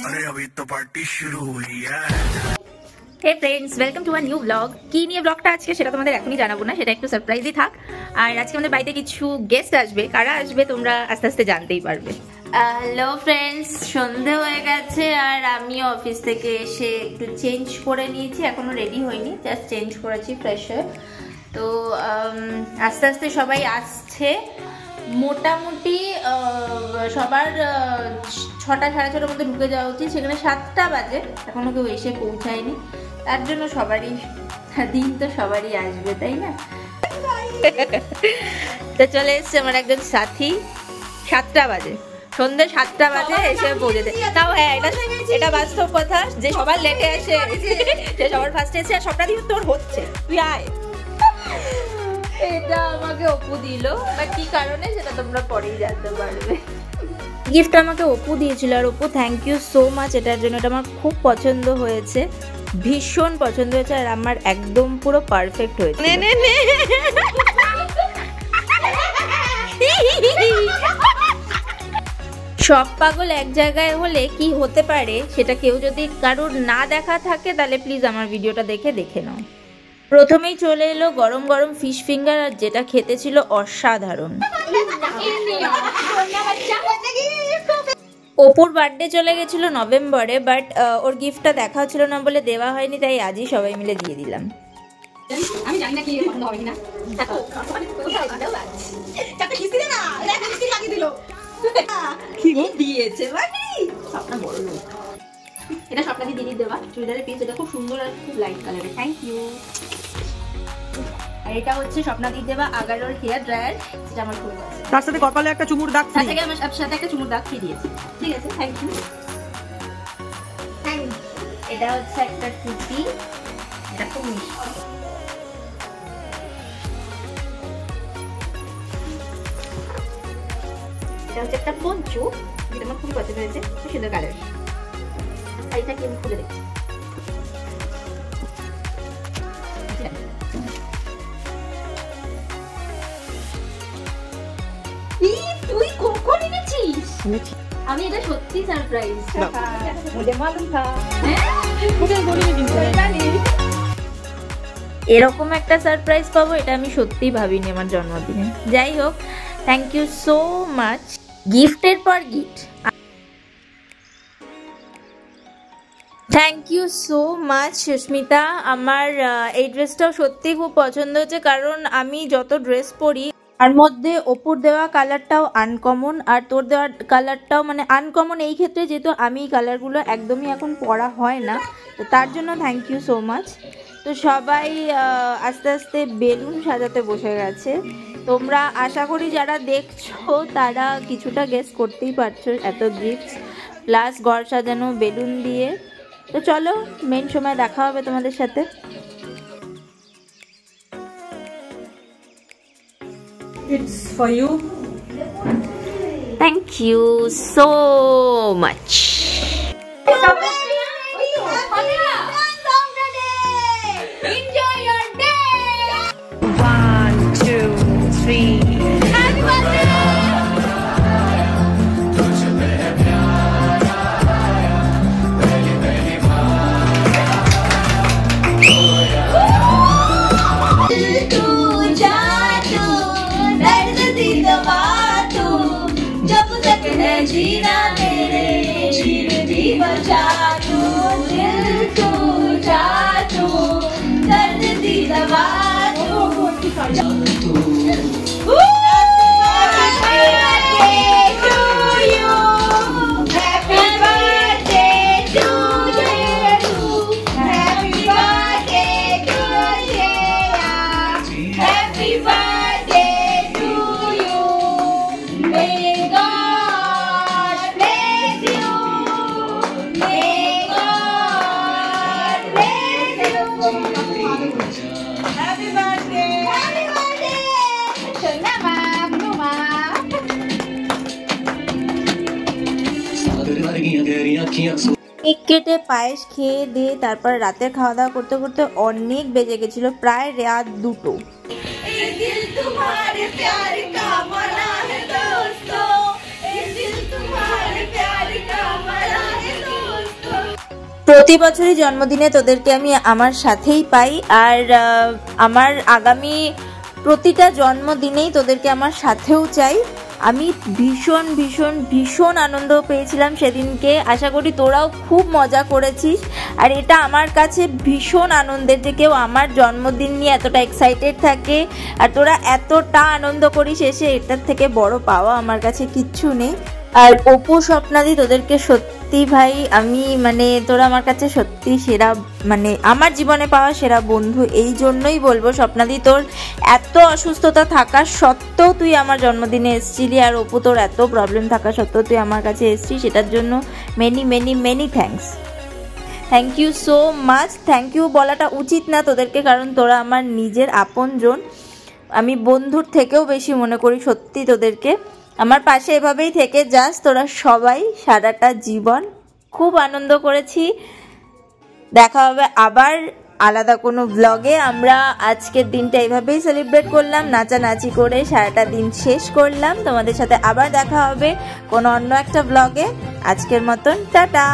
अरे अभी तो पार्टी शुरू हुई है। Hey friends, welcome to a new blog. কি নিয়ে ব্লগটা আজকে সেটা তোমাদের এখনই জানাবো না, সেটা একটু সারপ্রাইজই থাক। আর আজকে আমাদের বাড়িতে কিছু গেস্ট আসবে, কারা আসবে তোমরা আস্তে আস্তে জানতেই পারবে। হ্যালো ফ্রেন্ডস, সন্ধে হয়ে গেছে আর আমি অফিস থেকে এসে একটু চেঞ্জ করে নিয়েছি, এখনো রেডি হইনি, জাস্ট চেঞ্জ করেছি ফ্রেশ হয়ে। তো আস্তে আস্তে সবাই আসছে, মোটামুটি সবার 6টা সাড়ে 6টার মধ্যে ঢুকে যাওয়া উচিত, সেখানে 7টা বাজে, এখনো কেউ এসে পৌঁছায়নি। তার জন্য সবারই দিন তো সবারই আসবে, তাই না? তো চলে এসছে আমার একজন সাথী, 7টা বাজে, সন্ধ্যে 7টা বাজে এসে পৌঁছে দেয়। তাও হ্যাঁ, এটা বাস্তব কথা যে সবার লেটে আসে, যে সবার ফার্স্টে এসে আর সবটা দিন তোর হচ্ছে, তুই আয়। এটা আমাকে অপু দিল, বাট কি কারণে সেটা তোমরা পরেই জানতে পারবে। গিফট আমাকে অপু দিয়েছিল, আর Apu thank you so much এটার জন্য। এটা আমার খুব পছন্দ হয়েছে, ভীষণ পছন্দ হয়েছে, আর আমার একদম পুরো পারফেক্ট হয়েছে। সব পাগল এক জায়গায় হলে কি হতে পারে সেটা কেউ যদি কারোর না দেখা থাকে তাহলে প্লিজ আমার ভিডিওটা দেখে নাও। প্রথমেই চলে এলো গরম গরম ফিশ ফিঙ্গার, আর যেটা খেতে ছিল অসাধারণ। অপুর বার্থডে চলে গেছিল নভেম্বরে, বাট ওর গিফটটা দেখা ছিল না বলে দেওয়া হয়নি, তাই আজই সবাই মিলে দিয়ে দিলাম। আমি জানি না কি পছন্দ হবে না, কি দিয়েছে মানে স্বপ্ন বড় লোক। এটা স্বপ্নাদি দিদির দেওয়া চুড়িদারের পিস, এটা খুব সুন্দর আর খুব লাইট কালারের, থ্যাংক ইউ। আর এটা হচ্ছে স্বপ্নাদির দেওয়া আগারোর হেয়ার ড্রায়ার, যেটা আমার খুব আছে। তার সাথে কপালে একটা চুমুর দাগ, তার থেকে আমার সাথে একটা চুমুর দাগ দিয়ে দিয়েছি, ঠিক আছে, থ্যাংক ইউ। এটা হচ্ছে একটা টুপি, এটা খুব মিষ্টি। এটা হচ্ছে একটা পঞ্চু, যেটা আমার খুবই পছন্দ হয়েছে, খুব সুন্দর কালার। শাড়িটা কি আমি খুলে দেখছি। তুই কখন এনেছিস? আমি এটা সত্যি সারপ্রাইজ। এরকম একটা সারপ্রাইজ পাবো এটা আমি সত্যিই ভাবিনি আমার জন্মদিনে। যাই হোক, থ্যাংক ইউ সো মাচ। গিফটের পর gift, thank you so much Susmita. আমার এই ড্রেসটাও সত্যি খুব পছন্দ হয়েছে, কারণ আমি যত ড্রেস পরি আর মধ্যে অপুর দেওয়া কালারটাও আনকমন, আর তোর দেওয়া কালারটাও মানে আনকমন এই ক্ষেত্রে, যেহেতু আমি এই কালারগুলো একদমই এখন পরা হয় না, তো তার জন্য থ্যাংক ইউ সো মাচ। তো সবাই আস্তে আস্তে বেলুন সাজাতে বসে গেছে। তোমরা আশা করি যারা দেখছো তারা কিছুটা গেস করতেই পারছো, এত গিফটস প্লাস ঘর সাজানো বেলুন দিয়ে। তো চলো, মেন সময় দেখা হবে তোমাদের সাথে। It's for you. Thank you so much. Enjoy your day. 1, 2, 3. Happy birthday. जीना मेरे जी बचा तू, दिल तू जा तू, दर्द दी दवा तू। কেক কেটে পায়েস খেয়ে দিয়ে তারপর রাতে খাওয়া দাওয়া করতে করতে অনেক বেজে গেছিল, প্রায় রাত 2টো। প্রতি বছরই জন্মদিনে তোদেরকে আমি আমার সাথেই পাই, আর আমার আগামী প্রতিটা জন্মদিনেই তোদেরকে আমার সাথেও চাই। আমি ভীষণ ভীষণ ভীষণ আনন্দ পেয়েছিলাম সেদিনকে। আশা করি তোরাও খুব মজা করেছিস। আর এটা আমার কাছে ভীষণ আনন্দের যে কেউ আমার জন্মদিন নিয়ে এতটা এক্সাইটেড থাকে, আর তোরা এতটা আনন্দ করিস, এসে এটার থেকে বড় পাওয়া আমার কাছে কিচ্ছু নেই। আর অপু স্বপ্নাদি, তোদেরকে সত্যি ভাই আমি তোরা আমার কাছে সত্যি সেরা, আমার জীবনে পাওয়া সেরা বন্ধু। এই জন্যই বলবো স্বপ্নাদি, তোর এত অসুস্থতা থাকা সত্ত্বেও তুই আমার জন্মদিনে এসেছিলি, আর অপু তোর এত প্রবলেম থাকা সত্ত্বেও তুই আমার কাছে এসেছিস, সেটার জন্য many many many thanks. Thank you so much. Thank you বলাটা উচিত না তোদেরকে, কারণ তোরা আমার নিজের আপনজন। আমি বন্ধুর থেকেও বেশি মনে করি সত্যি তোদেরকে। আমার পাশে এভাবেই থেকে যাস তোরা সবাই সারাটা জীবন। খুব আনন্দ করেছি। দেখা হবে আবার আলাদা কোনো ব্লগে। আমরা আজকের দিনটা এইভাবেই সেলিব্রেট করলাম, নাচানাচি করে সারাটা দিন শেষ করলাম। তোমাদের সাথে আবার দেখা হবে কোনো অন্য একটা ব্লগে। আজকের মতন টাটা।